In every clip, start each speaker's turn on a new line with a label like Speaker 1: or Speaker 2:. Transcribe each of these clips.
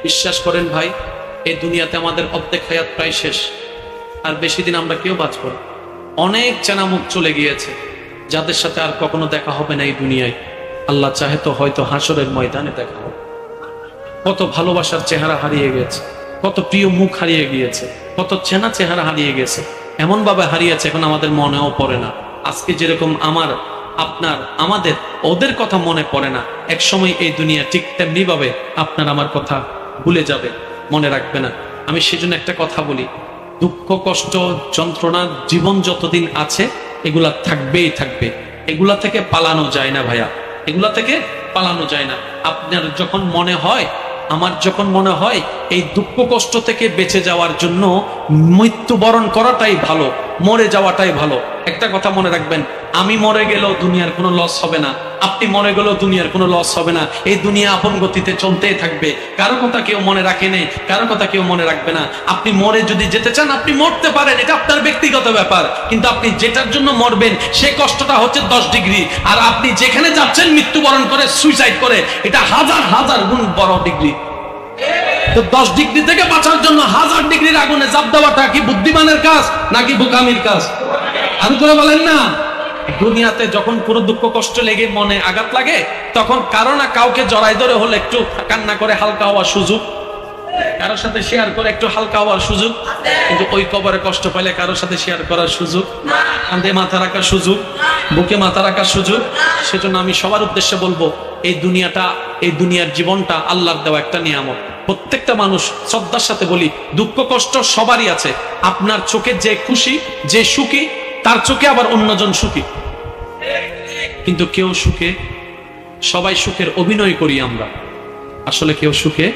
Speaker 1: বিশ্বাস করেন ভাই, এই দুনিয়াতে আমাদের অর্ধেক হায়াত প্রায় শেষ, আর বেশি দিন আমরা কেউ বাঁচব না। অনেক চেনামুখ চলে গিয়েছে, যাদের সাথে আর কখনো দেখা হবে না এই দুনিয়ায়। আল্লাহ চাহে তো হয়তো হাসরের ময়দানে দেখা হবে। কত ভালোবাসার চেহারা হারিয়ে গেছে, কত প্রিয় মুখ হারিয়ে গিয়েছে, কত চেনা চেহারা হারিয়ে গেছে, এমন ভাবে হারিয়েছে এখন আমাদের মনেও পড়ে না। আজকে যেরকম আমার, আপনার, আমাদের, ওদের কথা মনে পড়ে না, এক সময় এই দুনিয়া ঠিক তেমনি ভাবে আপনার আমার কথা ভুলে যাবে, মনে রাখবে না। আমি সেজন্য একটা কথা বলি, দুঃখ কষ্ট যন্ত্রণা জীবন যতদিন আছে এগুলা থাকবেই থাকবে, এগুলা থেকে পালানো যায় না ভাইয়া, এগুলা থেকে পালানো যায় না। আপনার যখন মনে হয়, আমার যখন মনে হয় এই দুঃখ কষ্ট থেকে বেঁচে যাওয়ার জন্য মৃত্যুবরণ করাটাই ভালো, মরে যাওয়াটাই ভালো। একটা কথা মনে রাখবেন, আমি মরে গেলেও দুনিয়ার কোনো লস হবে না, আপনি মরে গেলেও দুনিয়ার কোনো লস হবে না। এই দুনিয়া আপন গতিতে চলতেই থাকবে, কারো কথা কেউ মনে রাখে নেই, কারো কথা কেউ মনে রাখবে না। আপনি মরে যদি যেতে চান আপনি মরতে পারেন, এটা আপনার ব্যক্তিগত ব্যাপার, কিন্তু আপনি যেটার জন্য মরবেন সে কষ্টটা হচ্ছে 10 ডিগ্রি, আর আপনি যেখানে যাচ্ছেন মৃত্যুবরণ করে সুইসাইড করে, এটা হাজার হাজার গুণ বড় ডিগ্রি। তো 10 ডিগ্রি থেকে বাঁচার জন্য 1000 ডিগ্রির আগুনে জাপ দেওয়াটা কি বুদ্ধিমানের কাজ নাকি বোকামির কাজ? আমি করে বলেন না, দুনিয়াতে যখন পুরো দুঃখ কষ্ট লেগে মনে আঘাত লাগে, তখন কারো না কাউকে জড়াই ধরে হলে একটু কান্না করে হালকা হওয়ার সুযোগ, কারোর সাথে শেয়ার করে একটু হালকা হওয়ার সুযোগ, কিন্তু ওই কবরে কষ্ট পাইলে কারোর সাথে শেয়ার করার সুযোগ, কাঁধে মাথা রাখার সুযোগ, বুকে মাথা রাখার সুযোগ। সেজন্য আমি সবার উদ্দেশ্যে বলবো, এই দুনিয়াটা, এই দুনিয়ার জীবনটা আল্লাহর দেওয়া একটা নিয়ামত। প্রত্যেকটা মানুষ শ্রদ্ধার সাথে বলি, দুঃখ কষ্ট সবারই আছে। আপনার চোখে যে খুশি, যে সুখী, তার চোখে আবার অন্যজন সুখী, কিন্তু কেউ সুখে, সবাই সুখের অভিনয় করি আমরা, আসলে কেউ সুখে।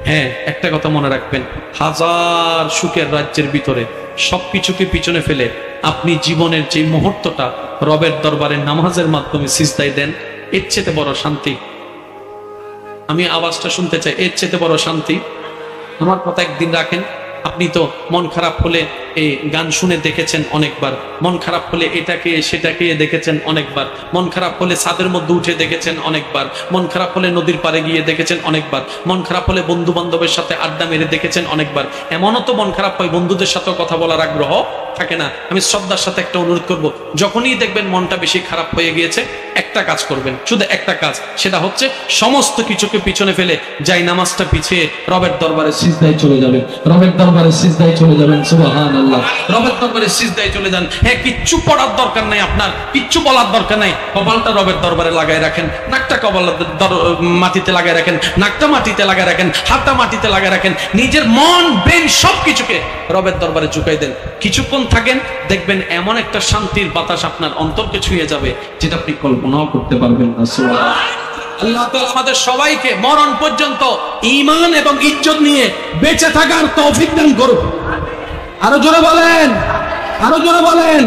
Speaker 1: হ্যাঁ, একটা কথা মনে রাখবেন, হাজার সুখের রাজ্যের ভিতরে সবকিছুকে পিছনে ফেলে আপনি জীবনের যে মুহূর্তটা রবের দরবারে নামাজের মাধ্যমে সিজদায় দেন, এর চেয়ে বড় শান্তি, আমি আওয়াজটা শুনতে চাই, এর চেয়ে বড় শান্তি। আমার কথা একদিন রাখেন, আপনি তো মন খারাপ হলে এই গান শুনে দেখেছেন অনেকবার, মন খারাপ হলে এটাকে সেটাকে দেখেছেন অনেকবার, মন খারাপ হলে ছাদের মধ্যে উঠে দেখেছেন অনেকবার, মন খারাপ হলে নদীর পাড়ে গিয়ে দেখেছেন অনেকবার, মন খারাপ হলে বন্ধু বান্ধবের সাথে আড্ডা মেরে দেখেছেন অনেকবার। এমনও তো মন খারাপ হয় বন্ধুদের সাথেও কথা বলার আগ্রহ থাকে না। আমি শ্রদ্ধার সাথে একটা অনুরোধ করব, যখনই দেখবেন মনটা বেশি খারাপ হয়ে গিয়েছে, একটা কাজ করবেন, শুধু একটা কাজ, সেটা হচ্ছে সমস্ত কিছুকে পিছনে ফেলে যাই নামাজটা পিছিয়ে রবের দরবারে সিজদায় চলে যাবেন, রবের দরবারে সিজদায় চলে যাবেন। সুবহানাল্লাহ, রবের দরবারে সিজদায় চলে যান। হ্যাঁ, কিচ্ছু পড়ার দরকার নাই, আপনার কিচ্ছু বলার দরকার নাই, কপালটা রবের দরবারে লাগাই রাখেন, নাকটা মাটিতে লাগাই রাখেন, নাকটা মাটিতে লাগাই রাখেন, হাতটা মাটিতে লাগাই রাখেন, নিজের মন ব্রেন সবকিছুকে রবের দরবারে ঝুঁকাই দেন। কিছুক্ষণ থাকেন, দেখবেন এমন একটা শান্তির বাতাস আপনার অন্তরকে ছুঁয়ে যাবে যেটা আপনি কল্পনাও করতে পারবেন না। আল্লাহ তাআলা আমাদের সবাইকে মরণ পর্যন্ত ঈমান এবং ইজ্জত নিয়ে বেঁচে থাকার তৌফিক দান করুন। আরো জোরে বলেন, আরো জোরে বলেন।